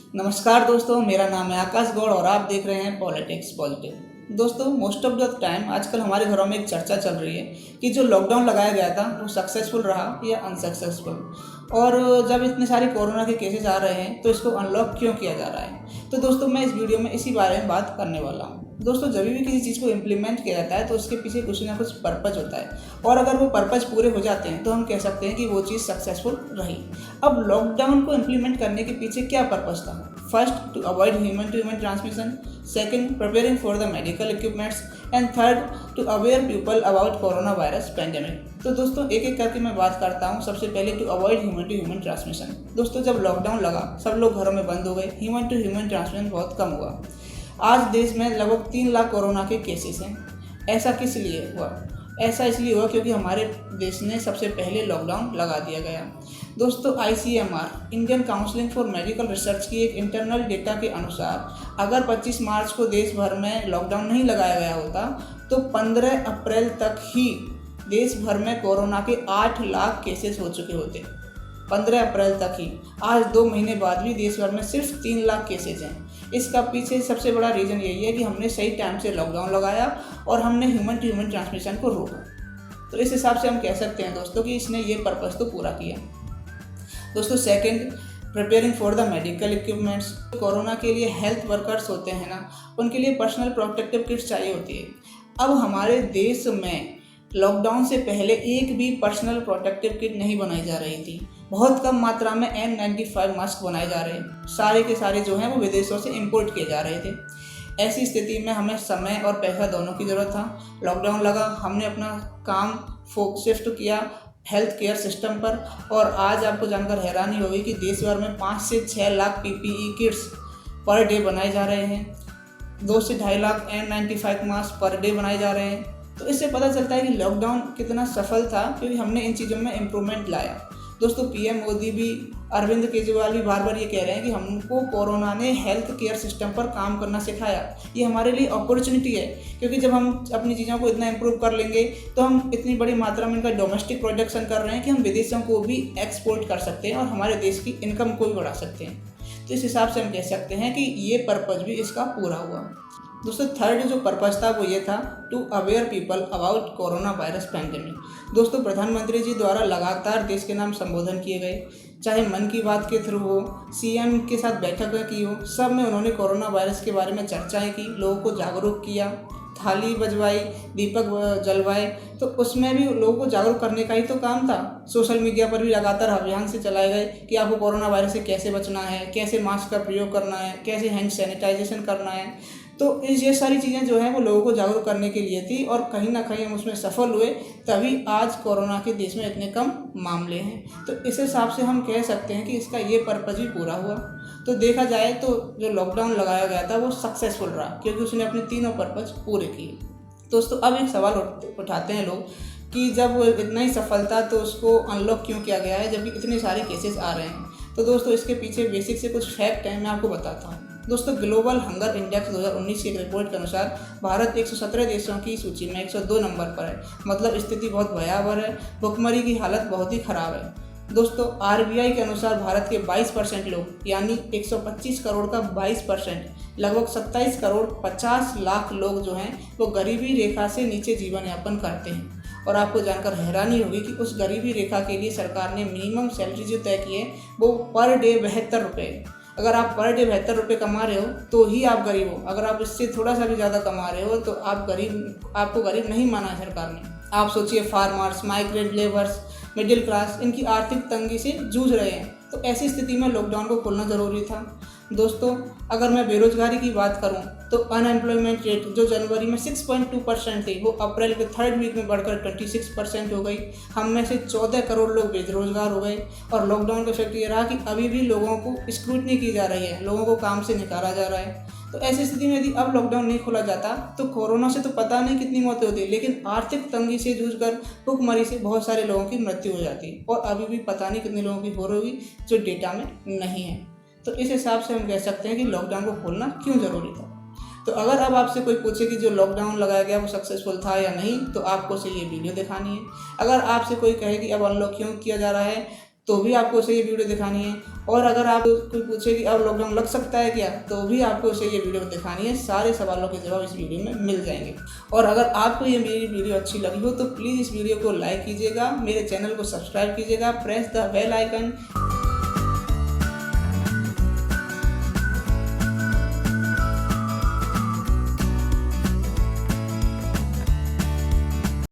नमस्कार दोस्तों, मेरा नाम है आकाश गौड़ और आप देख रहे हैं पॉलिटिक्स पॉजिटिव। दोस्तों, मोस्ट ऑफ द टाइम आजकल हमारे घरों में एक चर्चा चल रही है कि जो लॉकडाउन लगाया गया था वो सक्सेसफुल रहा या अनसक्सेसफुल। और जब इतने सारे कोरोना के केसेस आ रहे हैं तो इसको अनलॉक क्यों किया जा रहा है। तो दोस्तों, मैं इस वीडियो में इसी बारे में बात करने वाला हूँ। दोस्तों, जब भी किसी चीज़ को इम्प्लीमेंट किया जाता है तो उसके पीछे कुछ ना कुछ पर्पज़ होता है, और अगर वो पर्पज़ पूरे हो जाते हैं तो हम कह सकते हैं कि वो चीज़ सक्सेसफुल रही। अब लॉकडाउन को इम्प्लीमेंट करने के पीछे क्या पर्पज़ था? First, to avoid human to human transmission. Second, preparing for the medical equipments. And third, to aware people about corona virus pandemic. तो दोस्तों, एक एक करके मैं बात करता हूँ। सबसे पहले to avoid human to human transmission. दोस्तों, जब लॉकडाउन लगा सब लोग घरों में बंद हो गए, ह्यूमन टू ह्यूमन ट्रांसमिशन बहुत कम हुआ। आज देश में लगभग 3 लाख कोरोना के केसेस हैं। ऐसा किस लिए हुआ? ऐसा इसलिए हुआ क्योंकि हमारे देश ने सबसे पहले लॉकडाउन लगा दिया गया। दोस्तों, ICMR Indian council for medical research की एक इंटरनल डेटा के अनुसार अगर 25 मार्च को देश भर में लॉकडाउन नहीं लगाया गया होता तो 15 अप्रैल तक ही देश भर में कोरोना के 8 लाख केसेस हो चुके होते। 15 अप्रैल तक ही। आज 2 महीने बाद भी देश भर में सिर्फ 3 लाख केसेज हैं। इसका पीछे सबसे बड़ा रीज़न यही है कि हमने सही टाइम से लॉकडाउन लगाया और हमने ह्यूमन टू ह्यूमन ट्रांसमिशन को रोका। तो इस हिसाब से हम कह सकते हैं दोस्तों कि इसने ये पर्पज़ तो पूरा किया। दोस्तों, second, preparing for the medical equipments. Corona के लिए हेल्थ वर्कर्स होते हैं ना, उनके लिए पर्सनल प्रोटेक्टिव किट्स चाहिए होती है। अब हमारे देश में लॉकडाउन से पहले एक भी पर्सनल प्रोटेक्टिव किट नहीं बनाई जा रही थी। बहुत कम मात्रा में N95 मास्क बनाए जा रहे हैं। सारे के सारे जो हैं वो विदेशों से इंपोर्ट किए जा रहे थे। ऐसी स्थिति में हमें समय और पैसा दोनों की ज़रूरत था। लॉकडाउन लगा, हमने अपना काम शिफ्ट किया हेल्थ केयर सिस्टम पर, और आज आपको जानकर हैरानी होगी कि देश भर में 5 से 6 lakh PPE kits per day बनाए जा रहे हैं। 2 से 2.5 लाख N95 मास्क पर डे बनाए जा रहे हैं। तो इससे पता चलता है कि लॉकडाउन कितना सफल था, क्योंकि हमने इन चीज़ों में इम्प्रूवमेंट लाया। दोस्तों, PM मोदी भी, अरविंद केजरीवाल भी बार बार ये कह रहे हैं कि हमको कोरोना ने हेल्थ केयर सिस्टम पर काम करना सिखाया। ये हमारे लिए अपॉर्चुनिटी है, क्योंकि जब हम अपनी चीज़ों को इतना इम्प्रूव कर लेंगे तो हम इतनी बड़ी मात्रा में इनका डोमेस्टिक प्रोडक्शन कर रहे हैं कि हम विदेशों को भी एक्सपोर्ट कर सकते हैं और हमारे देश की इनकम को भी बढ़ा सकते हैं। तो इस हिसाब से हम कह सकते हैं कि ये पर्पज़ भी इसका पूरा हुआ। दोस्तों, थर्ड जो पर्पज़ था वो ये था to aware people about corona virus pandemic. दोस्तों, प्रधानमंत्री जी द्वारा लगातार देश के नाम संबोधन किए गए, चाहे मन की बात के थ्रू हो, CM के साथ बैठकें की हो, सब में उन्होंने कोरोना वायरस के बारे में चर्चाएं की, लोगों को जागरूक किया, थाली बजवाई, दीपक जलवाए। तो उसमें भी लोगों को जागरूक करने का ही तो काम था। सोशल मीडिया पर भी लगातार अभियान से चलाए गए कि आपको कोरोना वायरस से कैसे बचना है, कैसे मास्क का प्रयोग करना है, कैसे हैंड सैनिटाइजेशन करना है। तो ये सारी चीज़ें जो हैं वो लोगों को जागरूक करने के लिए थी, और कहीं ना कहीं हम उसमें सफल हुए, तभी आज कोरोना के देश में इतने कम मामले हैं। तो इस हिसाब से हम कह सकते हैं कि इसका ये पर्पज़ भी पूरा हुआ। तो देखा जाए तो जो लॉकडाउन लगाया गया था वो सक्सेसफुल रहा, क्योंकि उसने अपने तीनों पर्पज़ पूरे किए। दोस्तों, अब एक सवाल उठाते हैं लोग कि जब इतना ही सफल था तो उसको अनलॉक क्यों किया गया है जबकि इतने सारे केसेस आ रहे हैं। तो दोस्तों, इसके पीछे बेसिक से कुछ फैक्ट हैं, मैं आपको बताता हूँ। दोस्तों, ग्लोबल हंगर इंडेक्स 2019 की एक रिपोर्ट के अनुसार भारत 117 देशों की सूची में 102 नंबर पर है। मतलब स्थिति बहुत भयावह है, भुखमरी की हालत बहुत ही खराब है। दोस्तों, RBI के अनुसार भारत के 22% लोग, यानी 125 करोड़ का 22%, लगभग 27 करोड़ 50 लाख लोग जो हैं वो गरीबी रेखा से नीचे जीवन यापन करते हैं। और आपको जानकर हैरानी होगी कि उस गरीबी रेखा के लिए सरकार ने मिनिमम सैलरी जो तय की है वो पर डे 72 रुपये। अगर आप पर डे 72 रुपये कमा रहे हो तो ही आप गरीब हो। अगर आप इससे थोड़ा सा भी ज़्यादा कमा रहे हो तो आपको गरीब नहीं माना है सरकार ने। आप सोचिए, farmers, migrant labours, middle class इनकी आर्थिक तंगी से जूझ रहे हैं। तो ऐसी स्थिति में लॉकडाउन को खोलना ज़रूरी था। दोस्तों, अगर मैं बेरोजगारी की बात करूं तो अनएम्प्लॉयमेंट रेट जो जनवरी में 6.2% थी वो अप्रैल के 3rd वीक में बढ़कर 26% हो गई। हम में से 14 करोड़ लोग बेरोजगार हो गए। और लॉकडाउन का इफेक्ट ये रहा कि अभी भी लोगों को स्क्रूटनी की जा रही है, लोगों को काम से निकाला जा रहा है। तो ऐसी स्थिति में यदि अब लॉकडाउन नहीं खोला जाता तो कोरोना से तो पता नहीं कितनी मौतें होती, लेकिन आर्थिक तंगी से जूझकर भुखमरी से बहुत सारे लोगों की मृत्यु हो जाती, और अभी भी पता नहीं कितने लोगों की हो रही होगी जो डेटा में नहीं है। तो इस हिसाब से हम कह सकते हैं कि लॉकडाउन को खोलना क्यों ज़रूरी था। तो अगर अब आपसे कोई पूछे कि जो लॉकडाउन लगाया गया वो सक्सेसफुल था या नहीं, तो आपको से ये वीडियो दिखानी है। अगर आपसे कोई कहे कि अब अनलॉक क्यों किया जा रहा है, तो भी आपको उसे ये वीडियो दिखानी है। और अगर आप कोई पूछे कि अब लॉकडाउन लग सकता है क्या, तो भी आपको उसे ये वीडियो दिखानी है। सारे सवालों के जवाब इस वीडियो में मिल जाएंगे। और अगर आपको ये मेरी वीडियो अच्छी लगी हो तो प्लीज़ इस वीडियो को लाइक कीजिएगा, मेरे चैनल को सब्सक्राइब कीजिएगा, प्रेस द बेल आइकन